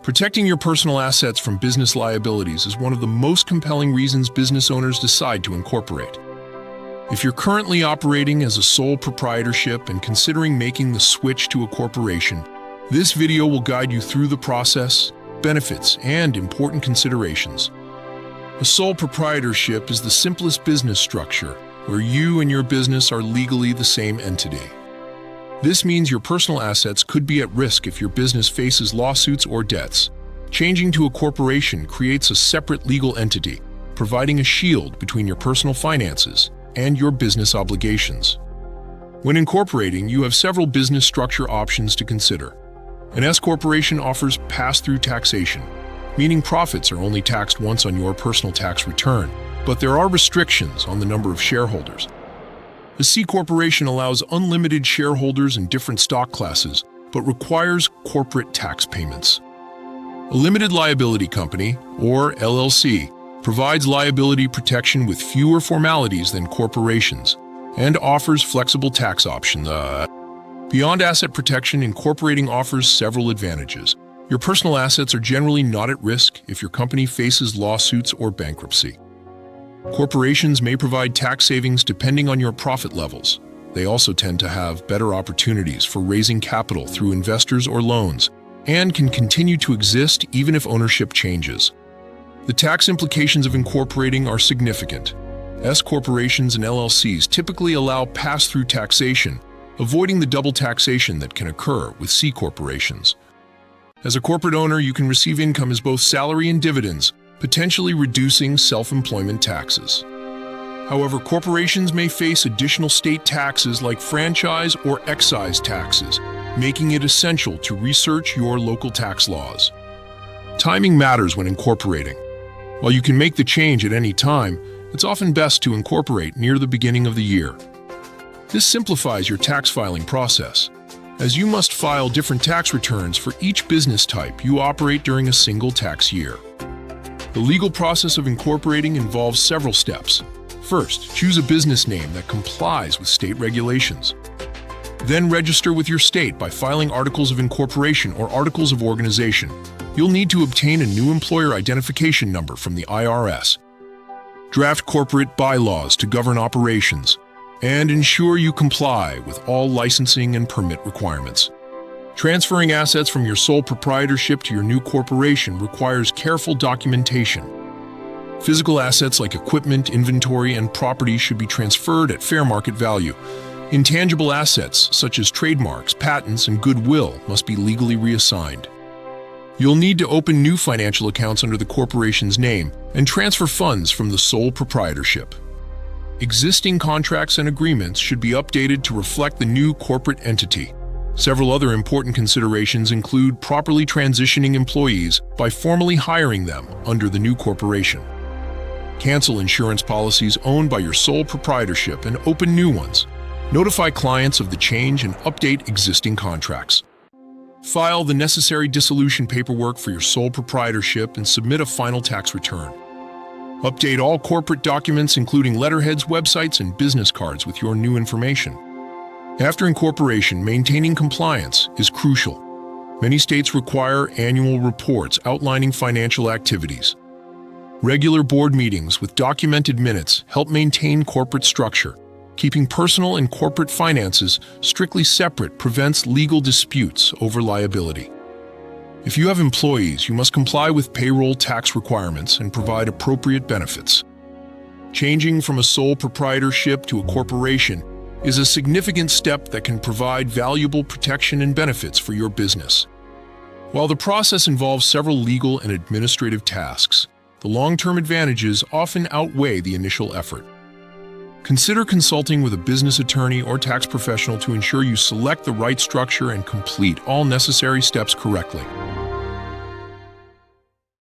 Protecting your personal assets from business liabilities is one of the most compelling reasons business owners decide to incorporate. If you're currently operating as a sole proprietorship and considering making the switch to a corporation, this video will guide you through the process, benefits, and important considerations. A sole proprietorship is the simplest business structure where you and your business are legally the same entity. This means your personal assets could be at risk if your business faces lawsuits or debts. Changing to a corporation creates a separate legal entity, providing a shield between your personal finances and your business obligations. When incorporating, you have several business structure options to consider. An S corporation offers pass-through taxation, meaning profits are only taxed once on your personal tax return, but there are restrictions on the number of shareholders. A C corporation allows unlimited shareholders in different stock classes, but requires corporate tax payments. A limited liability company, or LLC, provides liability protection with fewer formalities than corporations and offers flexible tax options. Beyond asset protection, incorporating offers several advantages. Your personal assets are generally not at risk if your company faces lawsuits or bankruptcy. Corporations may provide tax savings depending on your profit levels. They also tend to have better opportunities for raising capital through investors or loans, and can continue to exist even if ownership changes. The tax implications of incorporating are significant. S corporations and LLCs typically allow pass-through taxation, avoiding the double taxation that can occur with C corporations. As a corporate owner, you can receive income as both salary and dividends, potentially reducing self-employment taxes. However, corporations may face additional state taxes like franchise or excise taxes, making it essential to research your local tax laws. Timing matters when incorporating. While you can make the change at any time, it's often best to incorporate near the beginning of the year. This simplifies your tax filing process, as you must file different tax returns for each business type you operate during a single tax year. The legal process of incorporating involves several steps. First, choose a business name that complies with state regulations. Then register with your state by filing articles of incorporation or articles of organization. You'll need to obtain a new employer identification number from the IRS. Draft corporate bylaws to govern operations, and ensure you comply with all licensing and permit requirements. Transferring assets from your sole proprietorship to your new corporation requires careful documentation. Physical assets like equipment, inventory, and property should be transferred at fair market value. Intangible assets, such as trademarks, patents, and goodwill, must be legally reassigned. You'll need to open new financial accounts under the corporation's name and transfer funds from the sole proprietorship. Existing contracts and agreements should be updated to reflect the new corporate entity. Several other important considerations include properly transitioning employees by formally hiring them under the new corporation. Cancel insurance policies owned by your sole proprietorship and open new ones. Notify clients of the change and update existing contracts. File the necessary dissolution paperwork for your sole proprietorship and submit a final tax return. Update all corporate documents, including letterheads, websites, and business cards with your new information. After incorporation, maintaining compliance is crucial. Many states require annual reports outlining financial activities. Regular board meetings with documented minutes help maintain corporate structure. Keeping personal and corporate finances strictly separate prevents legal disputes over liability. If you have employees, you must comply with payroll tax requirements and provide appropriate benefits. Changing from a sole proprietorship to a corporation is a significant step that can provide valuable protection and benefits for your business. While the process involves several legal and administrative tasks, the long-term advantages often outweigh the initial effort. Consider consulting with a business attorney or tax professional to ensure you select the right structure and complete all necessary steps correctly.